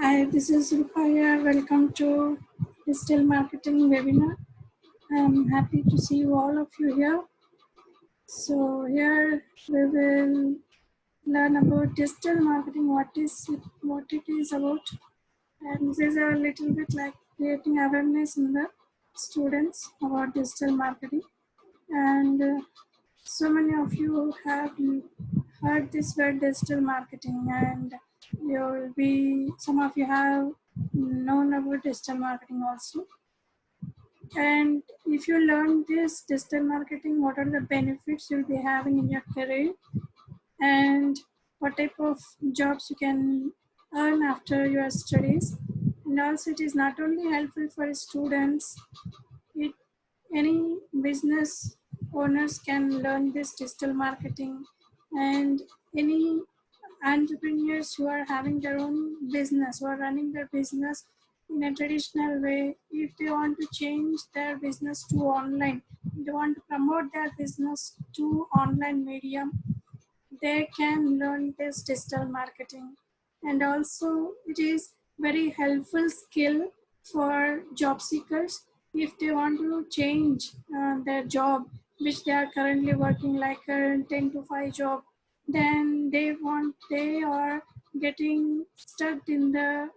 Hi, this is Rupaya. Welcome to Digital Marketing webinar. I'm happy to see all of you here. So here we will learn about digital marketing, what it is about, and this is a little bit like creating awareness in the students about digital marketing. And so many of you have heard this word digital marketing, and you'll be some of you have known about digital marketing also. And if you learn this digital marketing, what are the benefits you'll be having in your career, and what type of jobs you can earn after your studies. And also it is not only helpful for students, it any business owners can learn this digital marketing, and any entrepreneurs who are having their own business or running their business in a traditional way, if they want to change their business to online, they want to promote their business to online medium, they can learn this digital marketing. And also it is very helpful skill for job seekers if they want to change their job which they are currently working like a 10 to 5 job, then they are getting stuck in the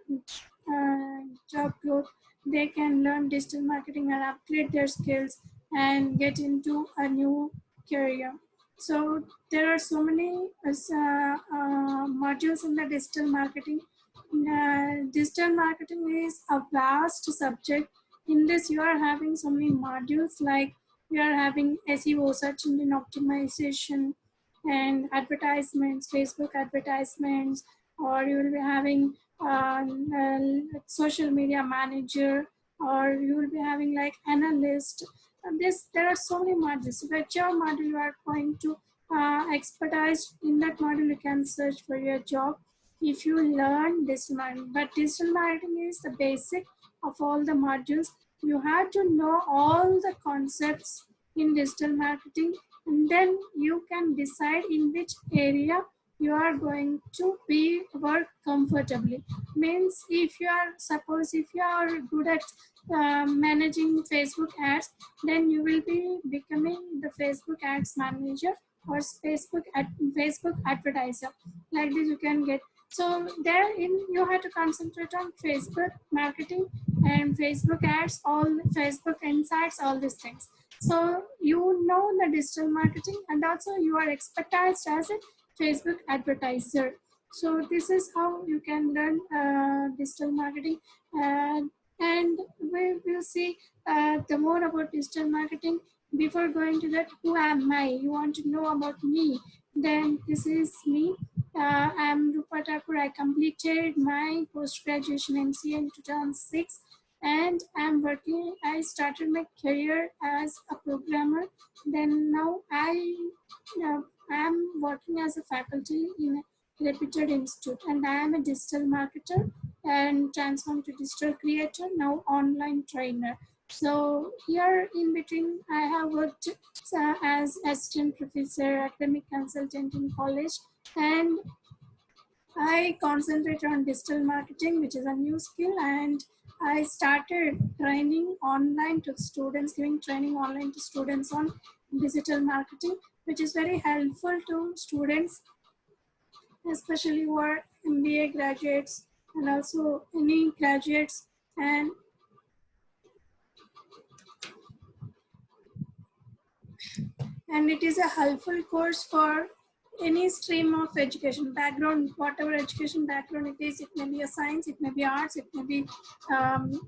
job growth. They can learn digital marketing and upgrade their skills and get into a new career. So there are so many modules in the digital marketing. Digital marketing is a vast subject. In this, you are having so many modules like you are having SEO, search engine optimization, and advertisements, Facebook advertisements, or you will be having social media manager, or you will be having like analyst. And there are so many modules. Whichever module you are going to expertise in that module, you can search for your job if you learn digital marketing. But digital marketing is the basic of all the modules. You have to know all the concepts in digital marketing, and then you can decide in which area you are going to be work comfortably. Means if you are, suppose if you are good at managing Facebook ads, then you will be becoming the Facebook ads manager or Facebook advertiser. Like this you can get. So therein you have to concentrate on Facebook marketing and Facebook ads, all Facebook insights, all these things. So you know the digital marketing, and also you are expertise as a Facebook advertiser. So this is how you can learn digital marketing. And we will see the more about digital marketing. Before going to that, who am I? You want to know about me? Then this is me. I am Rupa Thakur. I completed my post-graduation MCA in 2006, and I started my career as a programmer. Then now I am working as a faculty in a reputed institute, and I am a digital marketer and transformed to digital creator, now online trainer. So here in between, I have worked as assistant professor, academic consultant in college, and I concentrate on digital marketing, which is a new skill, and I started training online to students, giving training online to students on digital marketing, which is very helpful to students, especially who are MBA graduates and also any graduates. And it is a helpful course for any stream of education background, whatever education background it is. It may be a science, it may be arts, it may be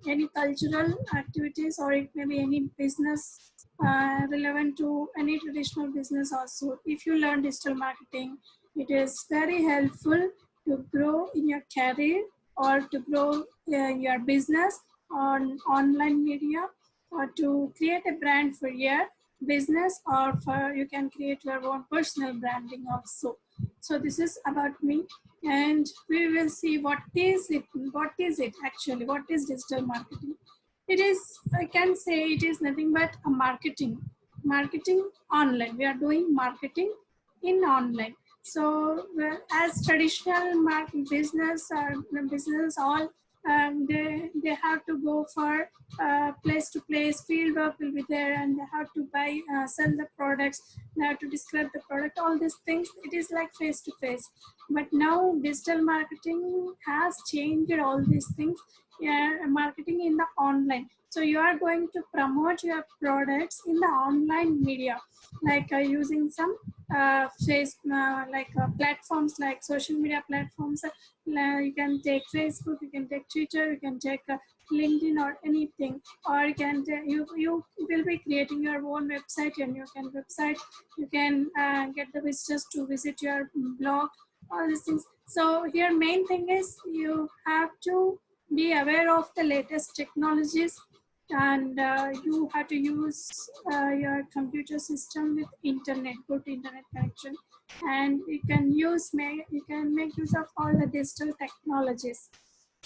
any cultural activities, or it may be any business relevant to any traditional business also. If you learn digital marketing, it is very helpful to grow in your career or to grow your business on online media, or to create a brand for your business, or for you can create your own personal branding also. So this is about me, and we will see what is it actually, what is digital marketing. It is, I can say it is nothing but a marketing online. We are doing marketing in online. So as traditional market business or business, all they have to go for place to place. Field work will be there, and they have to buy, sell the products. They have to describe the product. All these things. It is like face to face. But now digital marketing has changed all these things. Yeah, marketing in the online. So you are going to promote your products in the online media, like using some platforms like social media platforms. You can take Facebook, you can take Twitter, you can take LinkedIn or anything, or you can you will be creating your own website, and you can website. You can get the visitors to visit your blog, all these things. So here main thing is you have to be aware of the latest technologies, and you have to use your computer system with internet, good internet connection, and you can make use of all the digital technologies.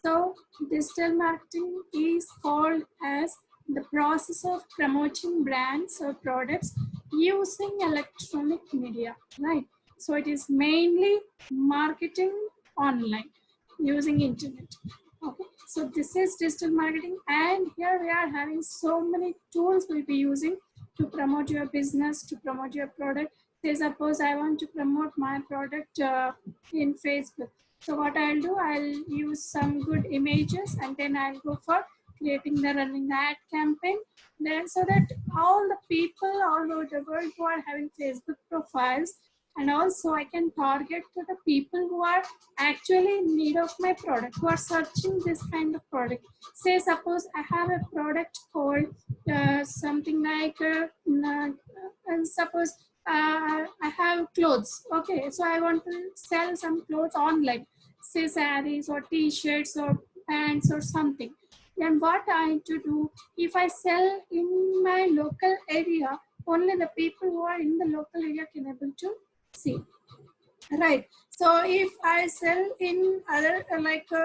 So digital marketing is called as the process of promoting brands or products using electronic media, right? So it is mainly marketing online using internet. Okay, so this is digital marketing, and here we are having so many tools we'll be using to promote your business, to promote your product. Say suppose I want to promote my product in Facebook. So what I'll do, I'll use some good images, and then I'll go for creating the running the ad campaign. Then so that all the people all over the world who are having Facebook profiles, and also I can target to the people who are actually in need of my product, who are searching this kind of product. Say suppose I have a product called something like suppose I have clothes. Okay, so I want to sell some clothes online, say sarees or t-shirts or pants or something. Then what I need to do, if I sell in my local area, only the people who are in the local area can able to see, right? So if I sell in other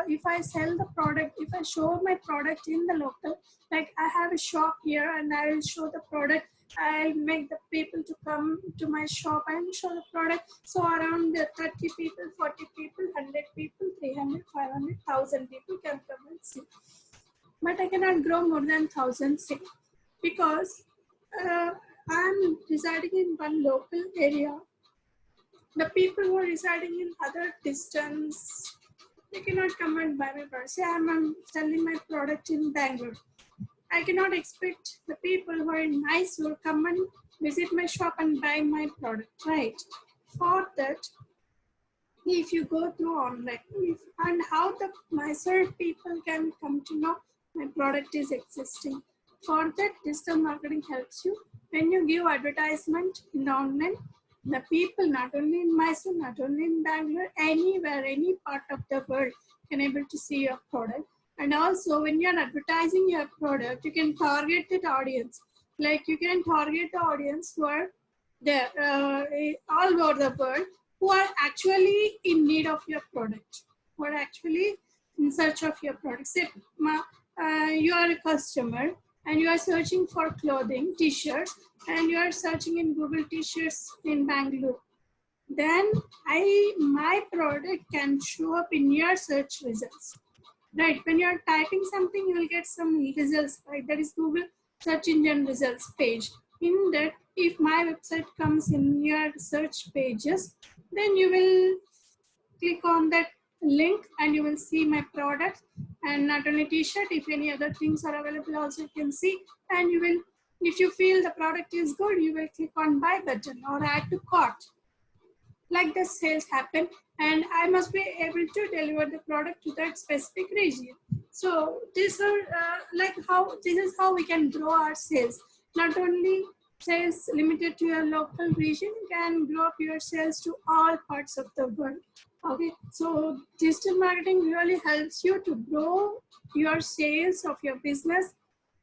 if I sell the product, if I show my product in the local, like I have a shop here and I will show the product, I'll make the people to come to my shop and show the product. So around 30 people, 40 people, 100 people, 300, 500, 1,000 people can come and see. But I cannot grow more than 1,000 say, because I'm residing in one local area. The people who are residing in other distance, they cannot come and buy my product. Say I'm selling my product in Bangalore. I cannot expect the people who are in Mysore come and visit my shop and buy my product, right? For that, if you go through online, and how the Mysore people can come to know my product is existing. For that, digital marketing helps you. When you give advertisement in online, the people not only in Mysore, not only in Bangalore, anywhere, any part of the world can able to see your product. And also when you're advertising your product, you can target that audience. Like you can target the audience who are there all over the world, who are actually in need of your product, who are actually in search of your product. Say you are a customer and you are searching for clothing, t-shirts, and you are searching in Google t-shirts in Bangalore. Then my product can show up in your search results. Right, when you are typing something, you will get some results, right? That is Google search engine results page. In that, if my website comes in your search pages, then you will click on that link and you will see my product. And not only t-shirt, if any other things are available also you can see. And you will, if you feel the product is good, you will click on buy button or add to cart. Like the sales happen, and I must be able to deliver the product to that specific region. So these are this is how we can grow our sales. Not only sales limited to your local region, you can grow up your sales to all parts of the world. Okay, so digital marketing really helps you to grow your sales of your business,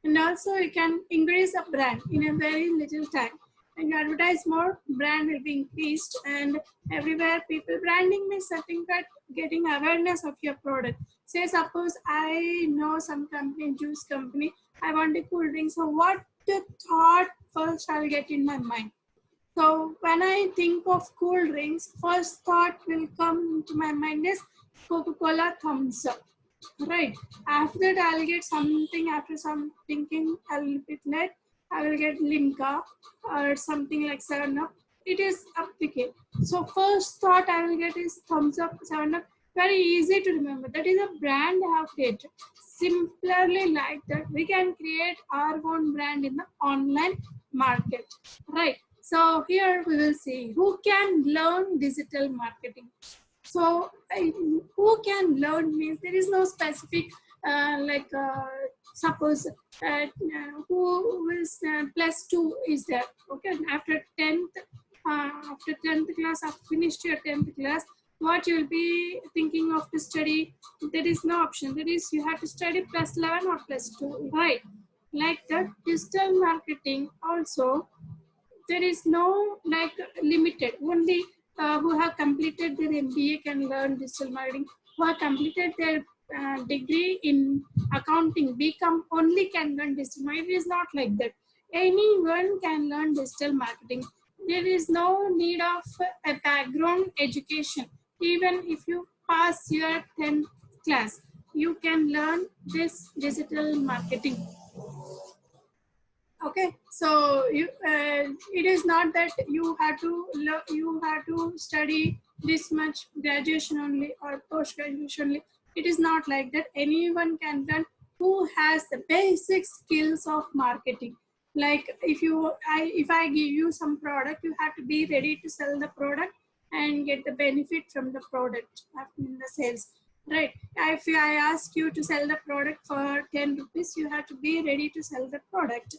and also you can increase a brand in a very little time. When you advertise more, brand will be increased, and everywhere people branding means something that getting awareness of your product. Say suppose I know some company, juice company, I want a cool drink. So what the thought first I'll get in my mind? So when I think of cool drinks, first thought will come into my mind is Coca-Cola Thumbs Up. Right. After that, I'll get something. After some thinking, a little bit late, I will get Limca or something like 7 Up. It is applicable. So first thought I will get is Thumbs Up, 7 Up. Very easy to remember. That is a brand I have created. Similarly, like that, we can create our own brand in the online market. Right. So here we will see who can learn digital marketing. So who can learn means there is no specific suppose who is plus 2 is there. Okay, after 10th class, after finished your 10th class, what you will be thinking of to study? There is no option. There is you have to study plus 11 or plus 2, right? Like that, digital marketing also there is no like limited. Only who have completed their MBA can learn digital marketing. Who have completed their degree in accounting, become only can learn digital marketing. It is not like that. Anyone can learn digital marketing. There is no need of a background education. Even if you pass your 10th class, you can learn this digital marketing. Okay, so it is not that you have to study this much graduation only or post graduation only. It is not like that. Anyone can learn who has the basic skills of marketing. Like if I give you some product, you have to be ready to sell the product and get the benefit from the product in the sales, right? If I ask you to sell the product for 10 rupees, you have to be ready to sell the product.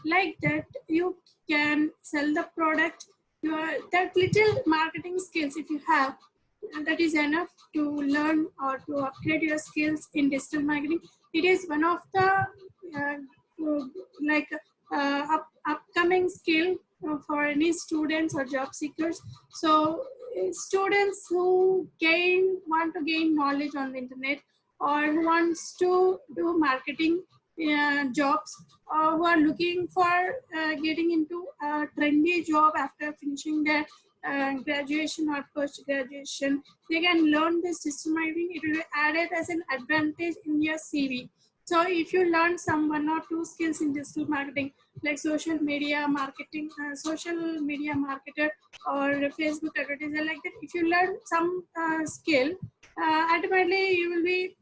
Like that, you can sell the product. That little marketing skills if you have, that is enough to learn or to upgrade your skills in digital marketing. It is one of the uh, like upcoming skill for any students or job seekers. So students who want to gain knowledge on the internet or who wants to do marketing jobs, who are looking for getting into a trendy job after finishing their graduation or post graduation, they can learn this digital marketing. It will be added as an advantage in your CV. So if you learn some 1 or 2 skills in digital marketing, like social media marketing, social media marketer or Facebook advertiser, like that, if you learn some skill, ultimately you will be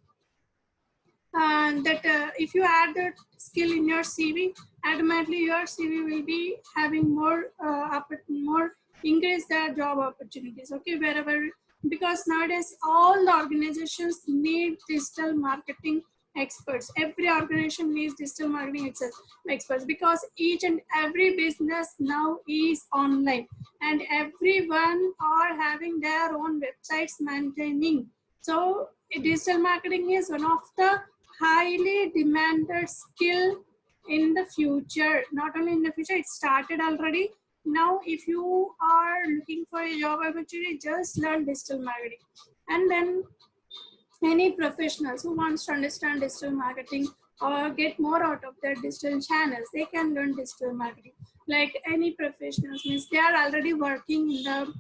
that if you add that skill in your CV, automatically your CV will be having more increase their job opportunities. Okay, wherever, because nowadays all the organizations need digital marketing experts. Every organization needs digital marketing experts because each and every business now is online, and everyone are having their own websites maintaining. So digital marketing is one of the highly demanded skill in the future. Not only in the future, it started already. Now if you are looking for a job opportunity, just learn digital marketing. And then any professionals who wants to understand digital marketing or get more out of their digital channels, they can learn digital marketing. Like any professionals means they are already working in the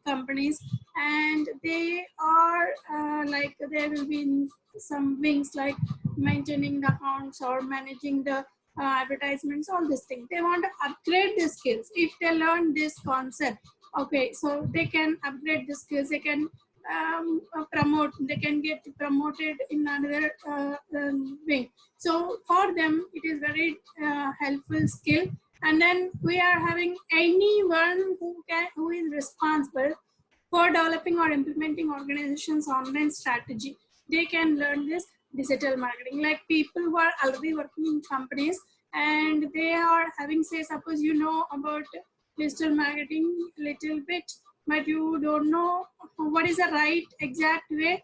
companies, and they are like there will be some wings like maintaining the accounts or managing the advertisements, all these things. They want to upgrade the skills. If they learn this concept, okay, so they can upgrade the skills. They can promote, they can get promoted in another wing. So for them it is very helpful skill. And then we are having anyone who is responsible for developing or implementing organizations online strategy, they can learn this digital marketing. Like people who are already working in companies and they are having, say suppose you know about digital marketing little bit, but you don't know what is the right exact way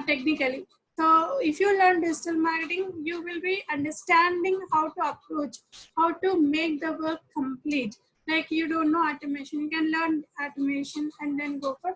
technically. So if you learn digital marketing, you will be understanding how to approach, how to make the work complete. like you don't know automation, you can learn automation and then go for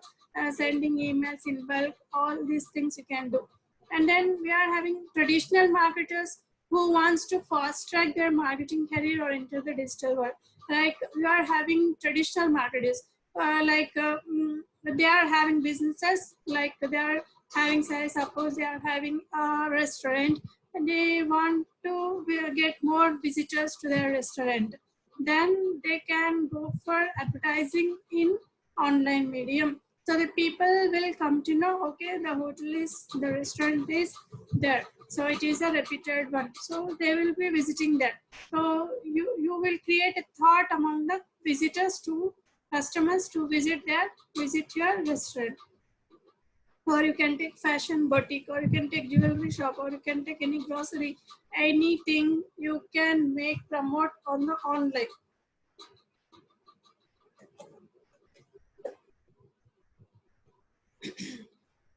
sending emails in bulk. All these things you can do. And then we are having traditional marketers who wants to fast track their marketing career or enter the digital world. Like we are having traditional marketers, they are having businesses, like they are having, say, suppose they are having a restaurant and they want to get more visitors to their restaurant. Then they can go for advertising in online medium. So the people will come to know, okay, the hotel is, the restaurant is there. So it is a repeated one. So they will be visiting there. So you will create a thought among the visitors to customers to visit your restaurant. Or you can take fashion boutique, or you can take jewelry shop, or you can take any grocery, anything you can make promote on the online.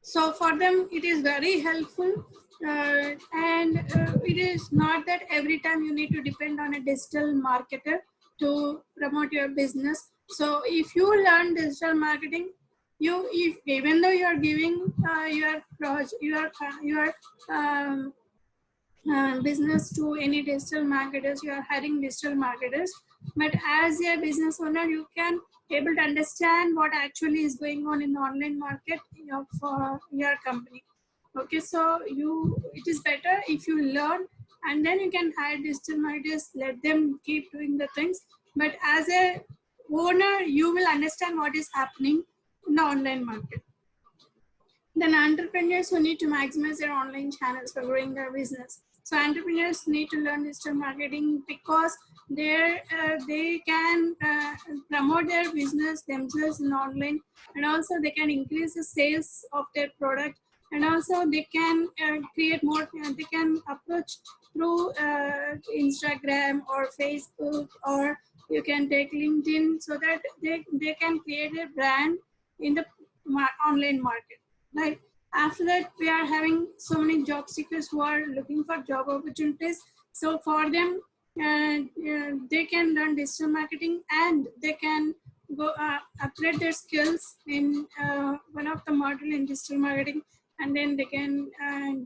So for them, it is very helpful. It is not that every time you need to depend on a digital marketer to promote your business. So if you learn digital marketing, if even though you are giving your business to any digital marketers, you are hiring digital marketers, but as a business owner, you can able to understand what actually is going on in the online market for your company. Okay, so it is better if you learn and then you can hire digital marketers, let them keep doing the things. But as a owner, you will understand what is happening in the online market. Then entrepreneurs who need to maximize their online channels for growing their business. So entrepreneurs need to learn digital marketing because they can promote their business themselves in online, and also they can increase the sales of their product, and also they can create more. They can approach through Instagram or Facebook, or you can take LinkedIn, so that they can create a brand in the online market. Right. After that, we are having so many job seekers who are looking for job opportunities. So for them, they can learn digital marketing and they can go upgrade their skills in one of the module in digital marketing, and then they can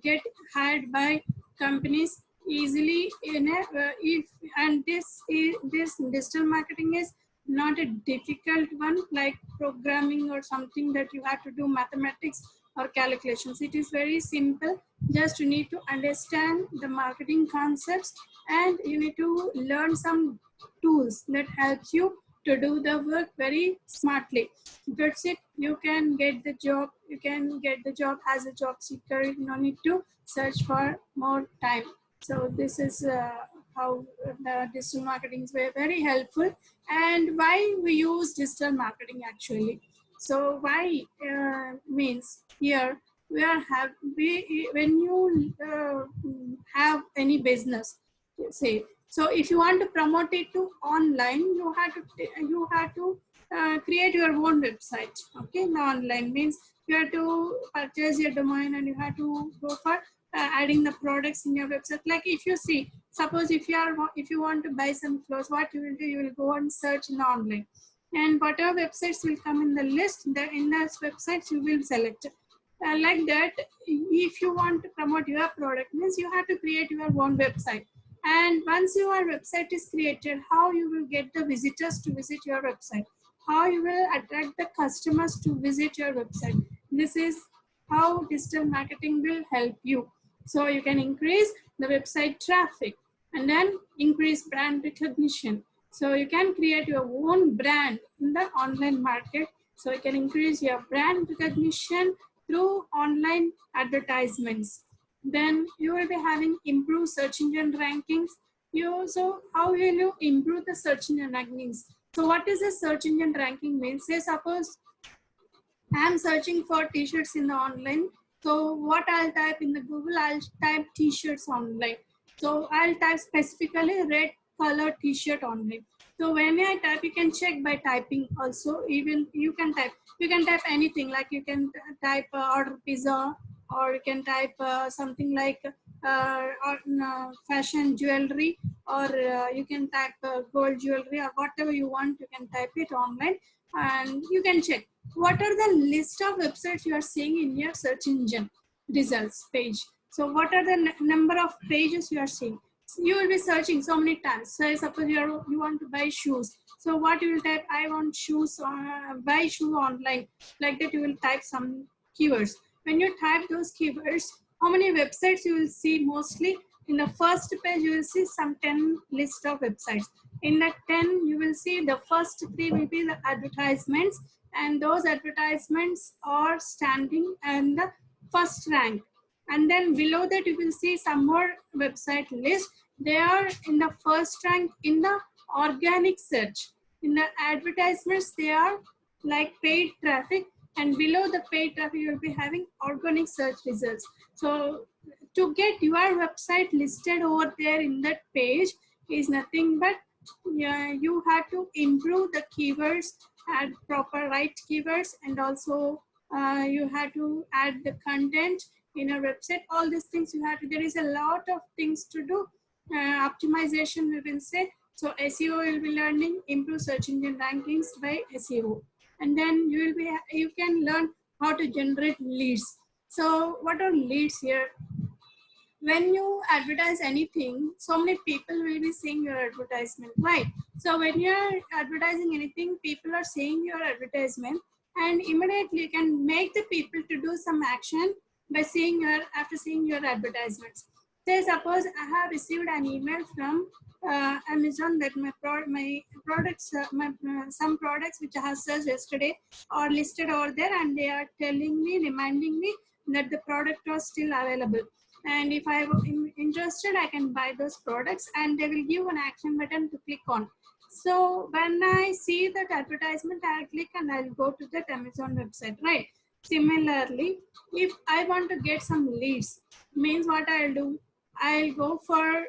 get hired by companies easily in a if and this digital marketing is not a difficult one like programming or something that you have to do mathematics or calculations. It is very simple. Just you need to understand the marketing concepts and you need to learn some tools that helps you to do the work very smartly. That's it. You can get the job. You can get the job as a job seeker. You don't need to search for more time. So this is how the digital marketing is very helpful, and why we use digital marketing actually. So why means here we are when you have any business, say, so if you want to promote it to online, you have to create your own website. Okay, the online means you have to purchase your domain and you have to go for adding the products in your website. Like if you see, suppose if you want to buy some clothes, what you will do, you will go and search in online, and whatever websites will come in the list, in those websites you will select. Like that, if you want to promote your product, means you have to create your own website. And once your website is created, how you will get the visitors to visit your website? How you will attract the customers to visit your website? This is how digital marketing will help you. So you can increase the website traffic and then increase brand recognition. So you can create your own brand in the online market. So you can increase your brand recognition through online advertisements. Then you will be having improved search engine rankings. So how will you improve the search engine rankings? So what is a search engine ranking means? Say suppose I am searching for t-shirts in the online. So what I'll type in the Google, I'll type t-shirts online. So I'll type specifically red color t-shirt online. So when I type, you can check by typing also. Even you can type anything, like you can type order pizza, or you can type something like or fashion jewelry, or you can type gold jewelry or whatever you want. You can type it online and you can check what are the list of websites you are seeing in your search engine results page. So what are the number of pages you are seeing? You will be searching so many times. So suppose you want to buy shoes. So what you will type, I want shoes, buy shoe online. Like that you will type some keywords. When you type those keywords, how many websites you will see? Mostly in the first page you will see some 10 list of websites. In that 10 you will see the first 3 will be the advertisements, and those advertisements are standing in the first rank. And then below that you will see some more website list. They are in the first rank in the organic search. In the advertisements they are like paid traffic, and below the paid traffic you will be having organic search results. So to get your website listed over there in that page is nothing but, yeah, you have to improve the keywords, add proper right keywords, and also you have to add the content in a website. All these things you have to, there is a lot of things to do. Optimization we will say. So SEO will be learning improve search engine rankings by SEO, and then you can learn how to generate leads. So what are leads here? When you advertise anything, so many people will be seeing your advertisement, right? So when you're advertising anything, people are seeing your advertisement, and immediately you can make the people to do some action by seeing your, after seeing your advertisements. Say suppose I have received an email from Amazon that my products, some products which I have searched yesterday are listed over there, and they are telling me, reminding me that the product was still available. And if I am interested, I can buy those products, and they will give an action button to click on. So when I see that advertisement, I'll click and I'll go to that Amazon website, right? Similarly, if I want to get some leads, means what I'll do, I'll go for,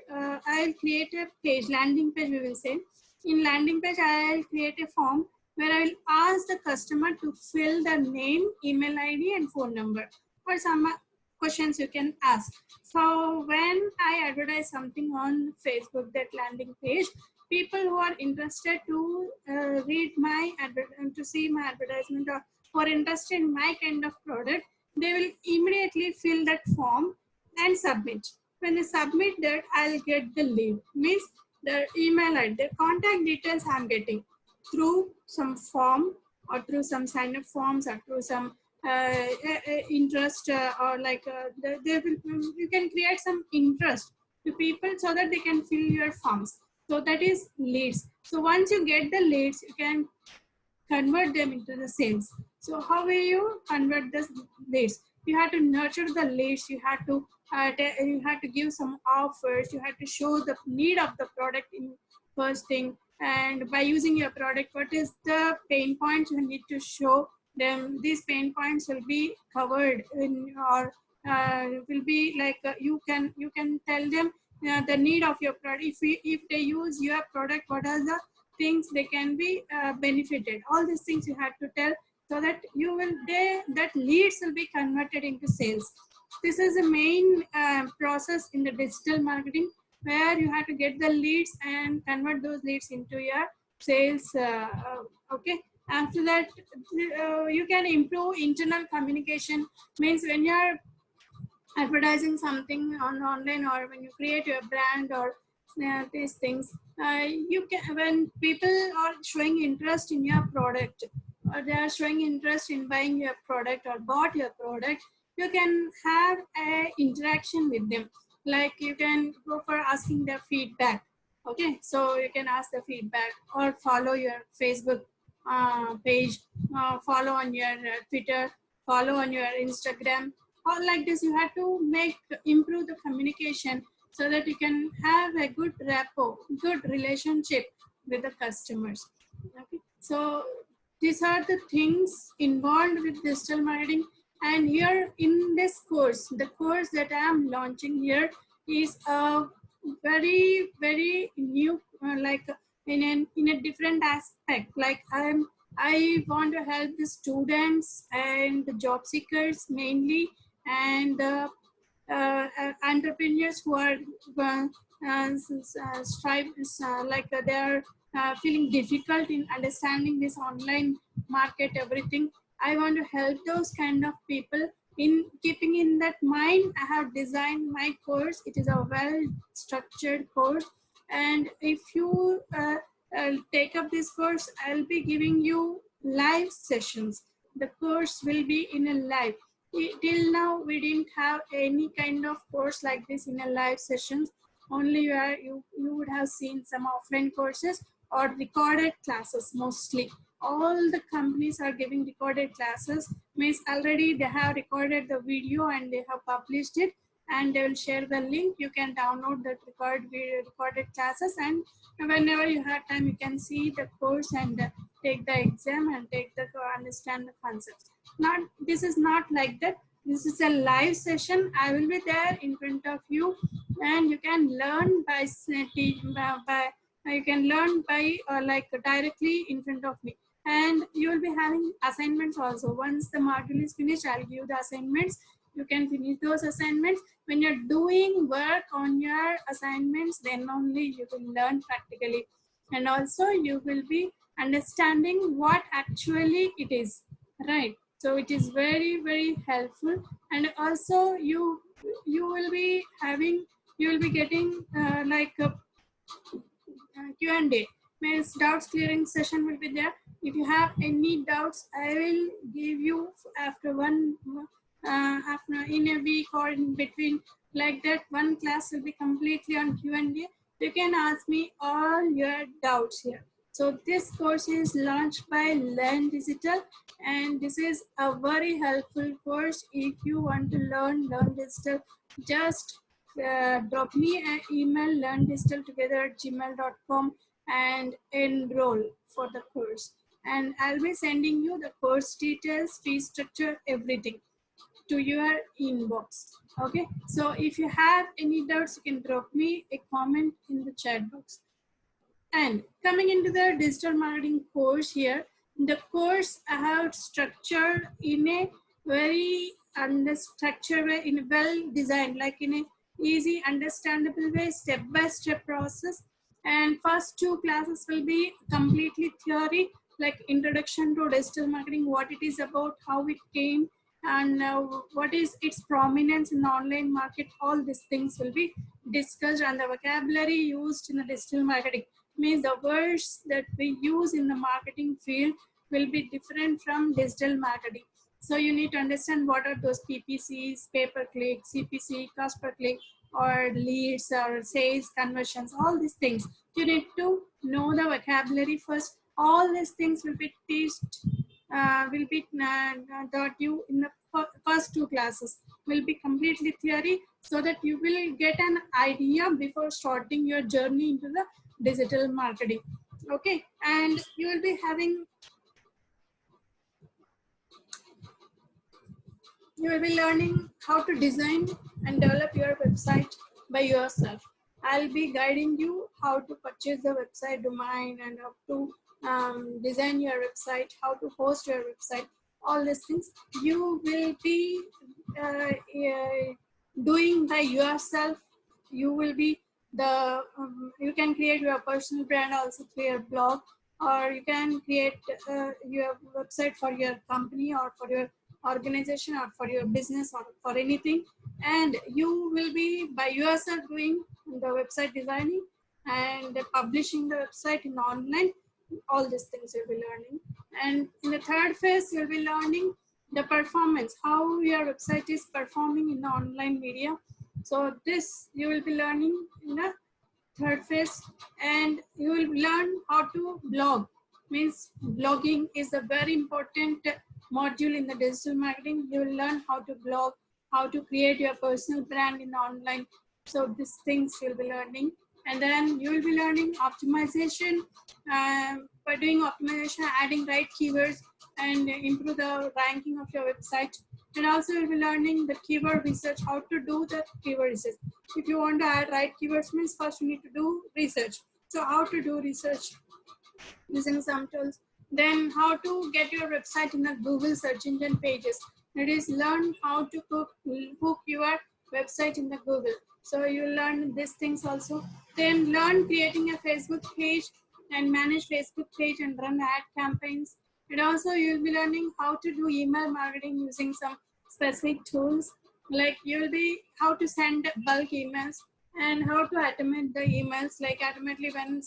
I'll create a page, landing page we will say. In landing page, I'll create a form where I will ask the customer to fill their name, email ID, and phone number, or some questions you can ask. So when I advertise something on Facebook, that landing page, people who are interested to read my to see my advertisement, or who are interested in my kind of product, they will immediately fill that form and submit. When they submit that, I'll get the lead. Means the email ID, the contact details I'm getting through some form, or through some sign up forms, or through some interest, or like they will, you can create some interest to people so that they can fill your forms. So that is leads. So once you get the leads, you can convert them into the sales. So how will you convert the leads? You have to nurture the leads. You have to give some offers. You have to show the need of the product in first thing. And by using your product, what is the pain points you need to show them? These pain points will be covered in your will be like you can tell them the need of your product. If they use your product, what are the things they can be benefited? All these things you have to tell, so that you will that leads will be converted into sales. This is the main process in the digital marketing, where you have to get the leads and convert those leads into your sales. Okay. After that, you can improve internal communication. Means when you are advertising something on online, or when you create your brand, or these things, you can, when people are showing interest in your product, or they are showing interest in buying your product or bought your product, you can have a interaction with them. Like you can go for asking their feedback. Okay, so you can ask the feedback, or follow your Facebook page, follow on your Twitter, follow on your Instagram. All like this, you have to improve the communication, so that you can have a good rapport, good relationship with the customers. Okay, so these are the things involved with digital marketing. And here in this course, the course that I am launching here is a very new, like in a different aspect. Like I want to help the students and the job seekers mainly, and entrepreneurs who are strive, they are feeling difficult in understanding this online market, everything. I want to help those kind of people. In keeping in that mind, I have designed my course. It is a well structured course, and if you take up this course, I'll be giving you live sessions. The course will be in a live. Till now, we didn't have any kind of course like this in a live sessions. Only you would have seen some offline courses or recorded classes mostly. All the companies are giving recorded classes, means already they have recorded the video and they have published it, and they will share the link. You can download that recorded classes, and whenever you have time, you can see the course and take the exam and take the understand the concepts. Not, this is not like that. This is a live session. I will be there in front of you, and you can learn by you can learn by like directly in front of me. And you will be having assignments also. Once the module is finished, I'll give the assignments. You can finish those assignments. When you're doing work on your assignments, then only you will learn practically. And also you will be understanding what actually it is, right? So it is very, very helpful. And also you will be having, you will be getting like a Q&A, means doubts clearing session will be there. If you have any doubts, I will give you after after in a week or in between, like that. One class will be completely on Q&A. You can ask me all your doubts here. So this course is launched by Learn Digital, and this is a very helpful course. If you want to learn Digital, just drop me an email, learndigitaltogether@gmail.com, and enroll for the course. And I'll be sending you the course details, fee structure, everything to your inbox. Okay, so if you have any doubts, you can drop me a comment in the chat box. And coming into the digital marketing course here, the course I have structured in a very structured way, in a well designed, like in a easy understandable way, step-by-step process. And first two classes will be completely theory, like introduction to digital marketing, what it is about, how it came, and what is its prominence in the online market. All these things will be discussed, and the vocabulary used in the digital marketing, means the words that we use in the marketing field will be different from digital marketing. So you need to understand what are those PPCs, pay-per-click, CPC, cost per click, or leads, or sales, conversions, all these things. You need to know the vocabulary first. All these things will be taught you in the first two classes. Will be completely theory, so that you will get an idea before starting your journey into the digital marketing. Okay, and you will be having, you will be learning how to design and develop your website by yourself. I'll be guiding you how to purchase the website domain, and how to design your website, how to host your website, all these things you will be doing by yourself. You will be the you can create your personal brand also through your blog, or you can create your website for your company, or for your organization, or for your business, or for anything. And you will be by yourself doing the website designing and publishing the website in online. All these things you'll be learning. And in the third phase, you'll be learning the performance, how your website is performing in the online media. So this you will be learning in the third phase. And you will learn how to blog, means blogging is a very important module in the digital marketing. You will learn how to blog, how to create your personal brand in online. So these things you'll be learning. And then you will be learning optimization, by doing optimization, adding right keywords, and improve the ranking of your website. And also you'll be learning the keyword research, how to do the keyword research. If you want to add right keywords, means first you need to do research. So how to do research using some tools. Then how to get your website in the Google search engine pages. It is learn how to hook your website in the Google. So you learn these things also. Then learn creating a Facebook page and manage Facebook page and run ad campaigns. And also you'll be learning how to do email marketing using some specific tools. Like you'll be how to send bulk emails and how to automate the emails. Like automatically when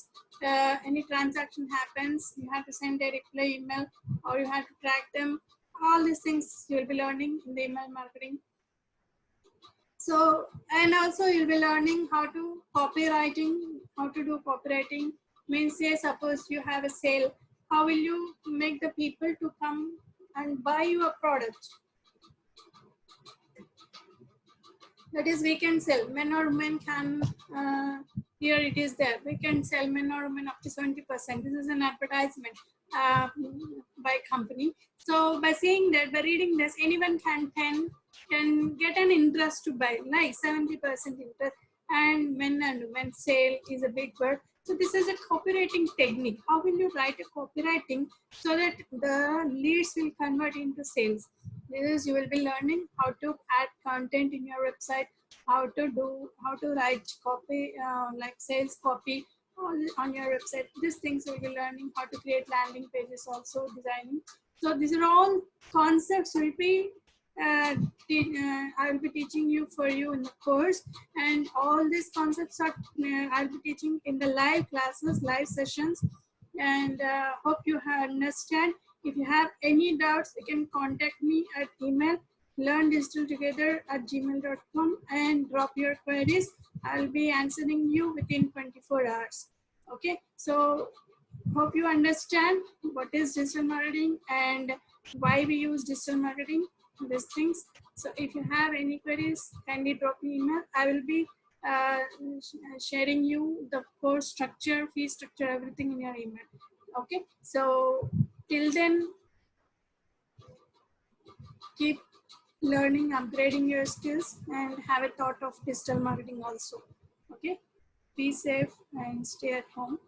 any transaction happens, you have to send a reply email or you have to track them. All these things you'll be learning in the email marketing. So, and also you'll be learning how to do copywriting. Means say suppose you have a sale, how will you make the people to come and buy your product? That is, we can sell men or women can, here it is there, we can sell men or women up to 70%. This is an advertisement uh, by company. So by seeing that, by reading this, anyone can get an interest to buy, like 70% interest. And men and women sale is a big word. So this is a copywriting technique. How will you write a copywriting so that the leads will convert into sales? This is, you will be learning how to add content in your website, how to write copy, like sales copy on your website. These things you'll be learning, how to create landing pages, also designing. So these are all concepts will be I will be teaching you in the course, and all these concepts are I'll be teaching in the live classes, live sessions, and hope you understand. If you have any doubts, you can contact me at email learndigitaltogether@gmail.com and drop your queries. I'll be answering you within 24 hours. Okay, so hope you understand what is digital marketing and why we use digital marketing, these things. So if you have any queries, kindly drop me email. I will be sharing you the course structure, fee structure, everything in your email. Okay, so till then, keep learning, upgrading your skills, and have a thought of digital marketing also. Okay, be safe and stay at home.